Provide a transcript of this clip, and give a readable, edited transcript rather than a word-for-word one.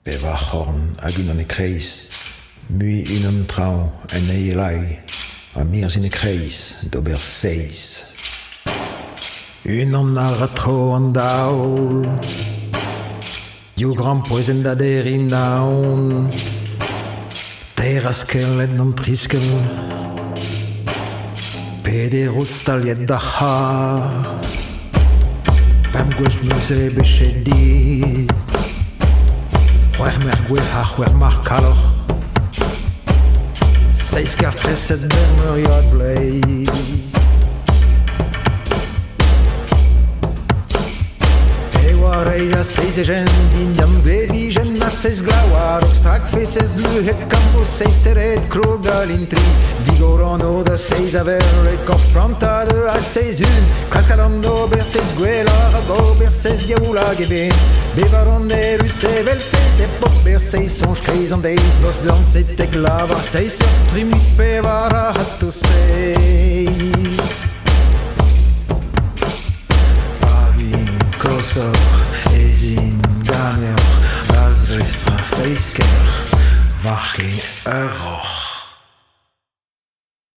Pe va horn hag unan e kreiz. Mui unan trao en eilai. A mirs in e kreiz d'ober 6. Unan a ratro an daoul. Diou gran poezen da derin naon. Teraskel en an triskel. Peder ostaliet da har. Pam gwech neus e bechet dit. C'hwer mer gwech ha c'hwer mar kalor. 6 kar 37 bermuriad bleiz. A 6 egen dinjam glebigen a 6 glauar. Og strak fesses luhet campo 6 teret krogal intri. Digorano da 6 aver e kop plantade a 6 un. Klaskalando ber 6 gwelar a go ber 6 diaoula geben. Bevaron e russe vel 6 de pop ber 6 sonj kreiz an deiz. Bos dan setek lavar 6 ur trimit pevar a hatto 6. Pavin kosor ezin ganer azres an 6 ker. Varkin euror.